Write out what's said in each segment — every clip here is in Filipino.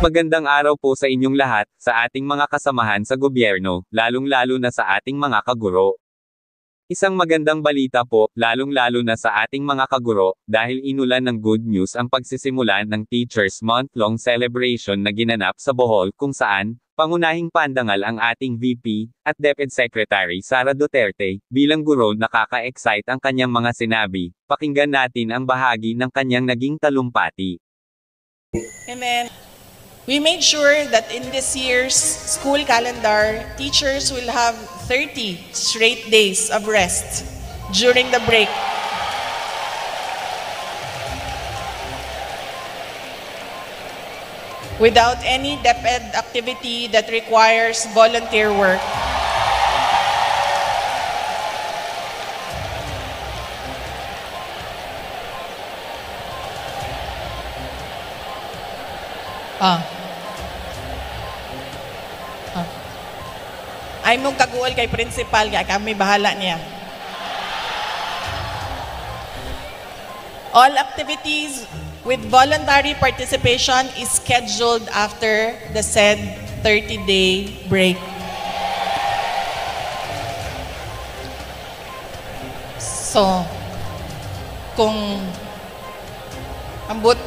Magandang araw po sa inyong lahat, sa ating mga kasamahan sa gobyerno, lalong-lalo na sa ating mga kaguro. Isang magandang balita po, lalong-lalo na sa ating mga kaguro, dahil inulan ng good news ang pagsisimula ng Teachers Month-long celebration na ginanap sa Bohol kung saan, pangunahing pandangal ang ating VP, at DepEd Secretary Sara Duterte, bilang guro nakaka-excite ang kanyang mga sinabi. Pakinggan natin ang bahagi ng kanyang naging talumpati. And then, we made sure that in this year's school calendar, teachers will have 30 straight days of rest during the break. Without any DepEd activity that requires volunteer work. Ay mong kaguol kay principal, kaya kami bahala niya. All activities with voluntary participation is scheduled after the said 30-day break. So, kung ambot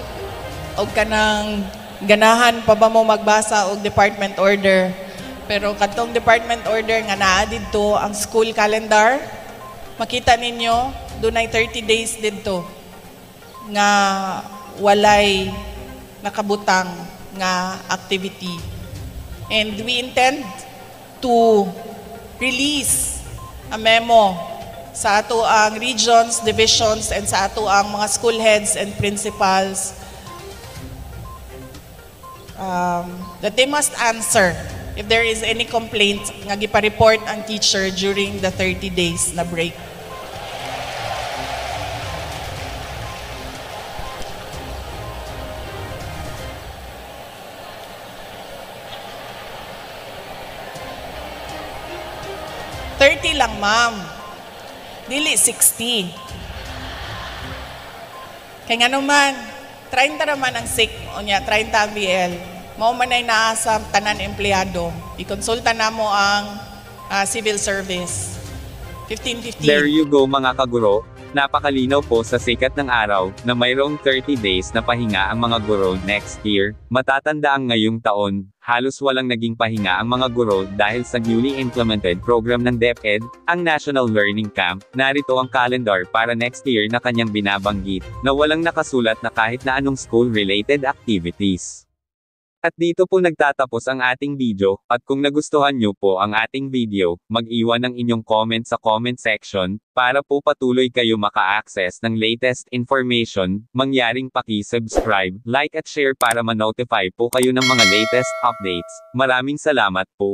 o ka ng ganahan pa ba mo magbasa og department order, pero katong department order nga naa didto ang school calendar, makita ninyo dunay 30 days didto nga walay nakabutang nga activity. And we intend to release a memo sa ato ang regions, divisions, and sa ato ang mga school heads and principals that they must answer if there is any complaint nga gipa-report ang teacher during the 30 days na break. $30 lang, ma'am. Dili 60. Kaya nga naman, 30 naman ang sick, o niya, 30 ang BL. Mao man ay naa sa tanan empleyado. I-konsulta na mo ang civil service. 1515. There you go mga kaguro. Napakalinaw po sa sikat ng araw, na mayroong 30 days na pahinga ang mga guro next year. Matatanda ang ngayong taon, halos walang naging pahinga ang mga guro dahil sa newly implemented program ng DepEd, ang National Learning Camp. Narito ang calendar para next year na kanyang binabanggit, na walang nakasulat na kahit na anong school-related activities. At dito po nagtatapos ang ating video, at kung nagustuhan nyo po ang ating video, mag-iwan ng inyong comment sa comment section, para po patuloy kayo maka-access ng latest information, mangyaring paki-subscribe, like at share para ma-notify po kayo ng mga latest updates. Maraming salamat po.